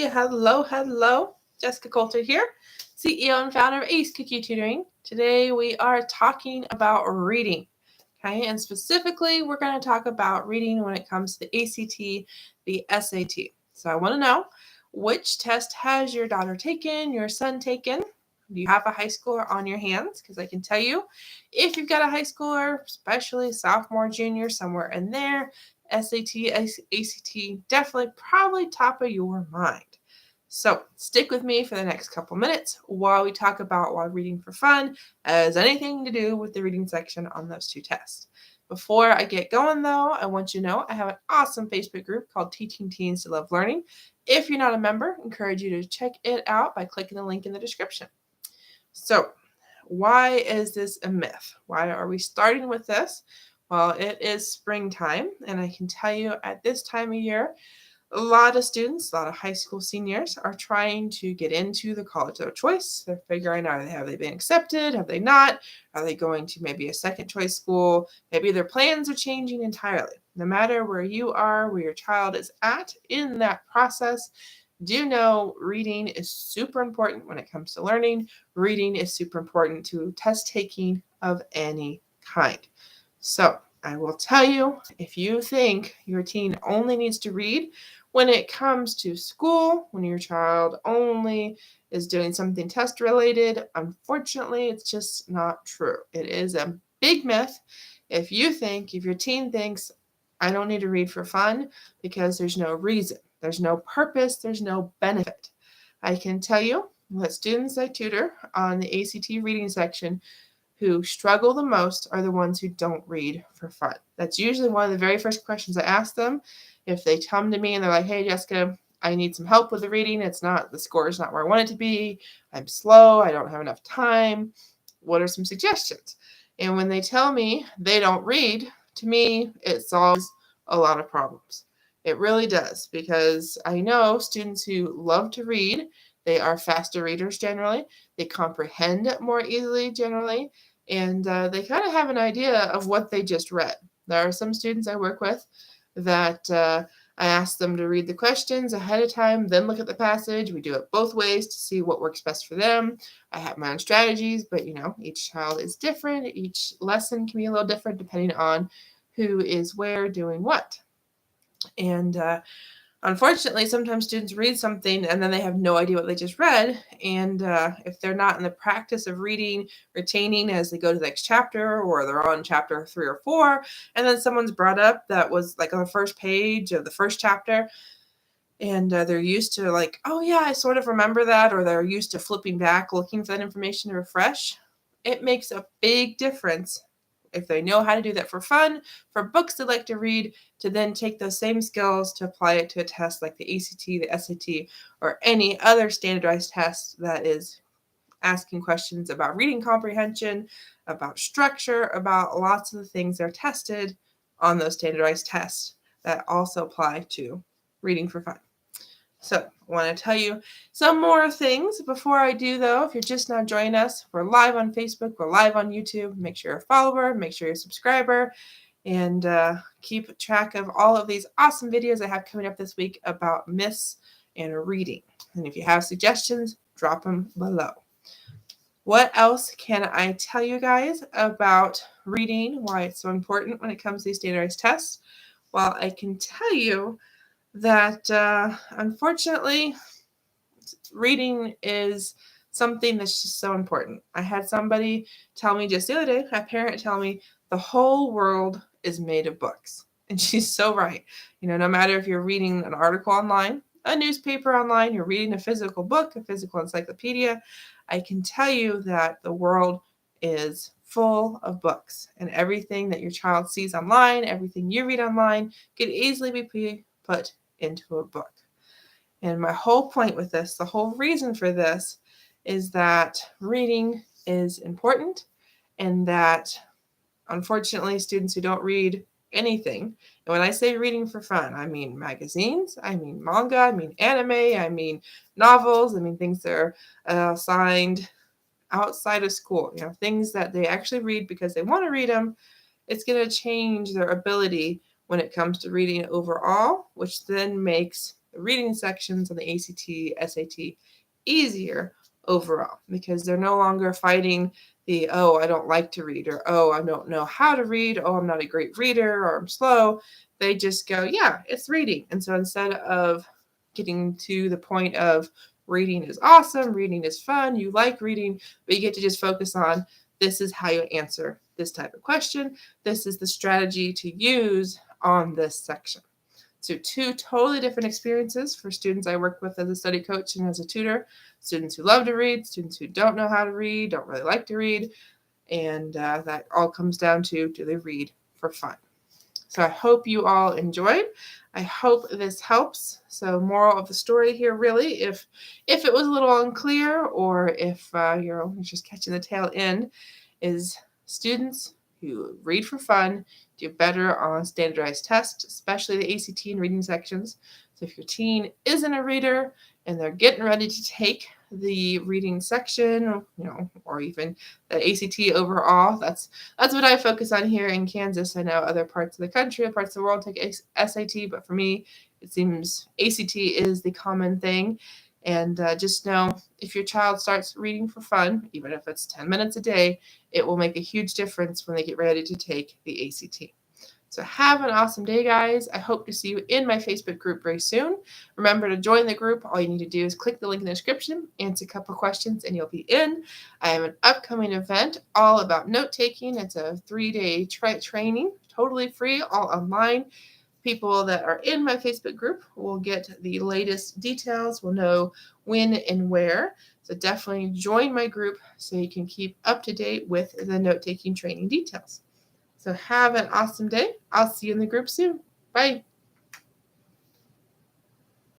Hello. Jessica Coulter here, CEO and founder of Ace Cookie Tutoring. Today we are talking about reading. Okay, and specifically we're going to talk about reading when it comes to the ACT, the SAT. So I want to know, which test has your daughter taken, your son taken? Do you have a high schooler on your hands? Because I can tell you, if you've got a high schooler, especially sophomore, junior, somewhere in there, SAT, ACT, definitely probably top of your mind. So stick with me for the next couple minutes while we talk about why reading for fun has anything to do with the reading section on those two tests. Before I get going though, I want you to know I have an awesome Facebook group called Teaching Teens to Love Learning. If you're not a member, I encourage you to check it out by clicking the link in the description. So why is this a myth? Why are we starting with this? Well, it is springtime, and I can tell you at this time of year, a lot of students, a lot of high school seniors are trying to get into the college of their choice. They're figuring out, have they been accepted? Have they not? Are they going to maybe a second choice school? Maybe their plans are changing entirely. No matter where you are, where your child is at in that process, do know reading is super important when it comes to learning. Reading is super important to test taking of any kind. So I will tell you, if you think your teen only needs to read when it comes to school, when your child only is doing something test related, unfortunately, it's just not true. It is a big myth. If your teen thinks, I don't need to read for fun because there's no reason, there's no purpose, there's no benefit. I can tell you that students I tutor on the ACT reading section who struggle the most are the ones who don't read for fun. That's usually one of the very first questions I ask them. If they come to me and they're like, hey, Jessica, I need some help with the reading. The score is not where I want it to be. I'm slow. I don't have enough time. What are some suggestions? And when they tell me they don't read, to me, it solves a lot of problems. It really does, because I know students who love to read, they are faster readers generally. They comprehend more easily generally. And they kind of have an idea of what they just read. There are some students I work with that I ask them to read the questions ahead of time, then look at the passage. We do it both ways to see what works best for them. I have my own strategies, but each child is different. Each lesson can be a little different depending on who is where doing what. And unfortunately, sometimes students read something and then they have no idea what they just read. And if they're not in the practice of reading, retaining as they go to the next chapter, or they're on chapter 3 or 4, and then someone's brought up that was like on the first page of the first chapter, and they're used to like, oh yeah, I sort of remember that, or they're used to flipping back, looking for that information to refresh, it makes a big difference if they know how to do that for fun, for books they like to read, to then take those same skills to apply it to a test like the ACT, the SAT, or any other standardized test that is asking questions about reading comprehension, about structure, about lots of the things that are tested on those standardized tests that also apply to reading for fun. So I want to tell you some more things. Before I do, though, if you're just now joining us, we're live on Facebook, we're live on YouTube. Make sure you're a follower, make sure you're a subscriber, and keep track of all of these awesome videos I have coming up this week about myths and reading. And if you have suggestions, drop them below. What else can I tell you guys about reading, why it's so important when it comes to these standardized tests? Well, I can tell you that unfortunately, reading is something that's just so important. I had somebody tell me just the other day, a parent tell me, the whole world is made of books. And she's so right. No matter if you're reading an article online, a newspaper online, you're reading a physical book, a physical encyclopedia, I can tell you that the world is full of books, and everything that your child sees online, everything you read online, could easily be put into a book. And my whole point with this, the whole reason for this, is that reading is important, and that unfortunately students who don't read anything, and when I say reading for fun, I mean magazines, I mean manga, I mean anime, I mean novels, I mean things that are assigned outside of school, things that they actually read because they want to read them. It's going to change their ability when it comes to reading overall, which then makes the reading sections on the ACT, SAT easier overall, because they're no longer fighting the, oh, I don't like to read, or oh, I don't know how to read, oh, I'm not a great reader, or I'm slow. They just go, yeah, it's reading. And so instead of getting to the point of reading is awesome, reading is fun, you like reading, but you get to just focus on, this is how you answer this type of question, this is the strategy to use on this section. So 2 totally different experiences for students I work with as a study coach and as a tutor. Students who love to read, students who don't know how to read, don't really like to read, and that all comes down to, do they read for fun? So I hope you all enjoyed. I hope this helps. So moral of the story here, really, if it was a little unclear, or if you're just catching the tail end, is students who read for fun do better on standardized tests, especially the ACT and reading sections. So if your teen isn't a reader and they're getting ready to take the reading section, or even the ACT overall, that's what I focus on here in Kansas. I know other parts of the country, parts of the world take SAT, but for me, it seems ACT is the common thing. And just know, if your child starts reading for fun, even if it's 10 minutes a day, it will make a huge difference when they get ready to take the ACT. So have an awesome day, guys. I hope to see you in my Facebook group very soon. Remember to join the group. All you need to do is click the link in the description, answer a couple questions, and you'll be in. I have an upcoming event all about note-taking. It's a 3-day training, totally free, all online. People that are in my Facebook group will get the latest details, will know when and where. So definitely join my group so you can keep up to date with the note-taking training details. So have an awesome day. I'll see you in the group soon. Bye.